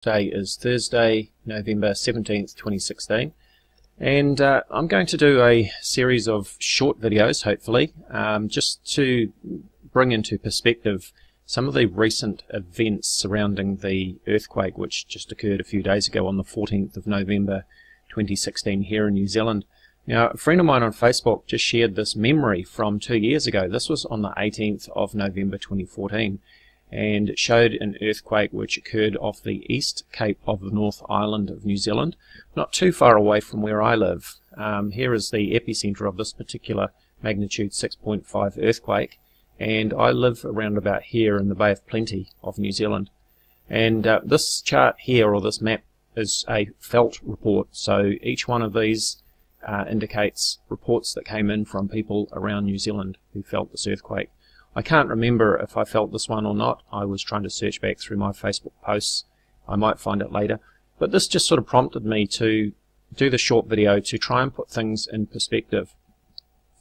Today is Thursday, November 17th, 2016, and I'm going to do a series of short videos, hopefully, just to bring into perspective some of the recent events surrounding the earthquake which just occurred a few days ago on the 14th of November 2016 here in New Zealand. Now, a friend of mine on Facebook just shared this memory from 2 years ago. This was on the 18th of November 2014. And it showed an earthquake which occurred off the east cape of the North Island of New Zealand, not too far away from where I live. Here is the epicenter of this particular magnitude 6.5 earthquake, and I live around about here in the Bay of Plenty of New Zealand. And this chart here, or this map, is a felt report, so each one of these indicates reports that came in from people around New Zealand who felt this earthquake. I can't remember if I felt this one or not. I was trying to search back through my Facebook posts. I might find it later. But this just sort of prompted me to do the short video to try and put things in perspective.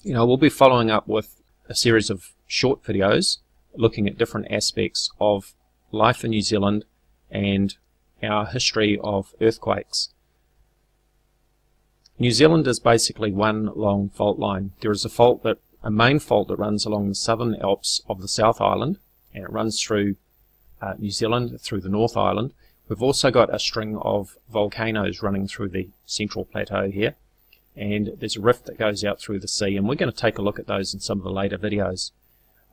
You know, we'll be following up with a series of short videos looking at different aspects of life in New Zealand and our history of earthquakes. New Zealand is basically one long fault line. There is a main fault that runs along the southern Alps of the South Island, and it runs through New Zealand, through the North Island. We've also got a string of volcanoes running through the central plateau here, and there's a rift that goes out through the sea, and we're going to take a look at those in some of the later videos.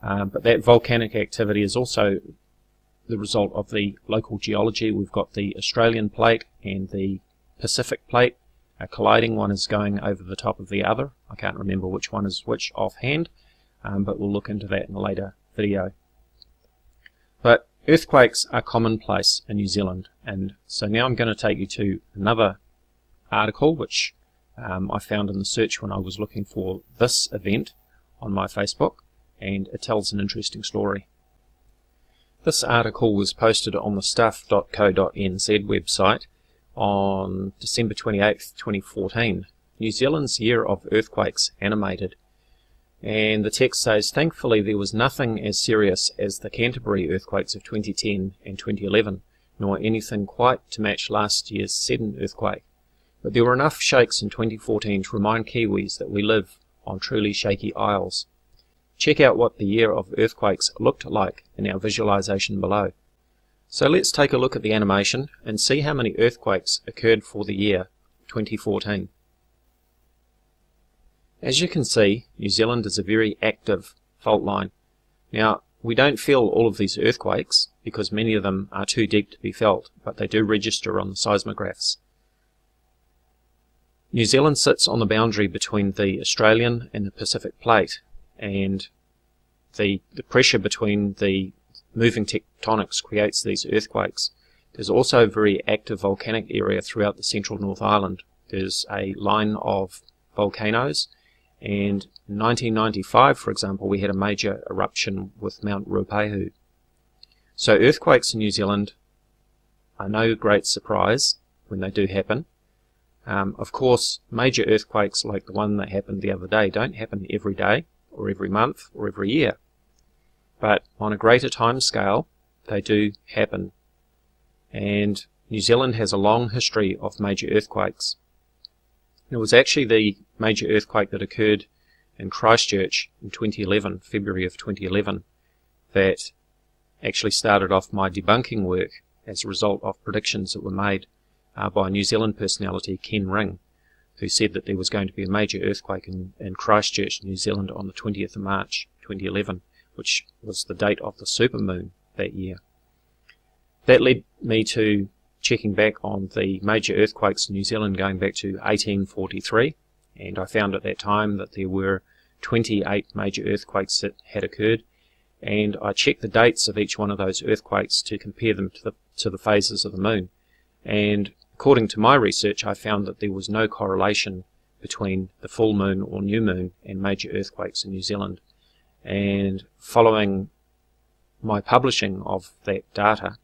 But that volcanic activity is also the result of the local geology. We've got the Australian plate and the Pacific plate colliding. One is going over the top of the other. I can't remember which one is which offhand, but we'll look into that in a later video. But earthquakes are commonplace in New Zealand, and so now I'm going to take you to another article which I found in the search when I was looking for this event on my Facebook, and it tells an interesting story. This article was posted on the stuff.co.nz website on December 28th, 2014, New Zealand's Year of Earthquakes Animated. And the text says, thankfully there was nothing as serious as the Canterbury earthquakes of 2010 and 2011, nor anything quite to match last year's Seddon earthquake. But there were enough shakes in 2014 to remind Kiwis that we live on truly shaky isles. Check out what the Year of Earthquakes looked like in our visualization below. So let's take a look at the animation and see how many earthquakes occurred for the year 2014. As you can see, New Zealand is a very active fault line. Now, we don't feel all of these earthquakes because many of them are too deep to be felt, but they do register on the seismographs. New Zealand sits on the boundary between the Australian and the Pacific plate, and the pressure between the moving tectonics creates these earthquakes. There's also a very active volcanic area throughout the central North Island. There's a line of volcanoes, and in 1995, for example, we had a major eruption with Mount Ruapehu. So earthquakes in New Zealand are no great surprise when they do happen. Of course, major earthquakes like the one that happened the other day don't happen every day, or every month, or every year. But on a greater time scale, they do happen. And New Zealand has a long history of major earthquakes. It was actually the major earthquake that occurred in Christchurch in 2011, February of 2011, that actually started off my debunking work as a result of predictions that were made by New Zealand personality Ken Ring, who said that there was going to be a major earthquake in Christchurch, New Zealand on the 20th of March 2011. Which was the date of the supermoon that year. That led me to checking back on the major earthquakes in New Zealand going back to 1843, and I found at that time that there were 28 major earthquakes that had occurred, and I checked the dates of each one of those earthquakes to compare them to the phases of the moon, and according to my research I found that there was no correlation between the full moon or new moon and major earthquakes in New Zealand. And following my publishing of that data,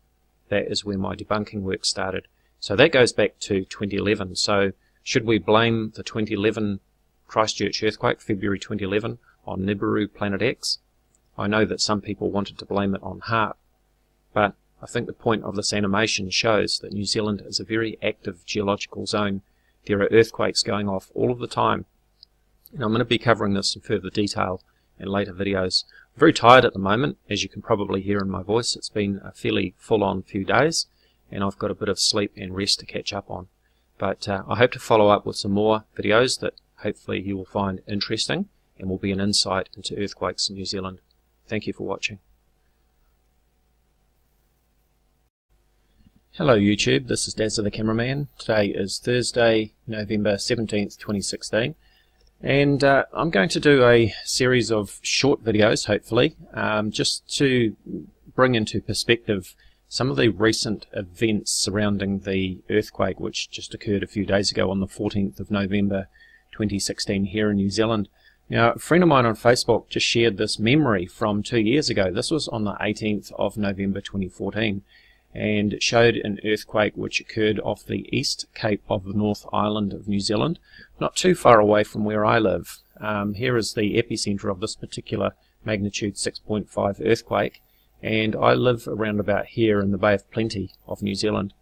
that is where my debunking work started. So that goes back to 2011. So should we blame the 2011 Christchurch earthquake, February 2011, on Nibiru Planet X? I know that some people wanted to blame it on HAARP, but I think the point of this animation shows that New Zealand is a very active geological zone. There are earthquakes going off all of the time, and I'm going to be covering this in further detail in later videos. I'm very tired at the moment, as you can probably hear in my voice. It's been a fairly full-on few days, and I've got a bit of sleep and rest to catch up on. But I hope to follow up with some more videos that hopefully you will find interesting and will be an insight into earthquakes in New Zealand. Thank you for watching. Hello YouTube, this is Dazza the Cameraman. Today is Thursday, November 17th, 2016, and I'm going to do a series of short videos, hopefully, just to bring into perspective some of the recent events surrounding the earthquake which just occurred a few days ago on the 14th of November 2016 here in New Zealand. Now, a friend of mine on Facebook just shared this memory from 2 years ago. This was on the 18th of November 2014, and it showed an earthquake which occurred off the East Cape of the North Island of New Zealand, not too far away from where I live. Here is the epicenter of this particular magnitude 6.5 earthquake, and I live around about here in the Bay of Plenty of New Zealand.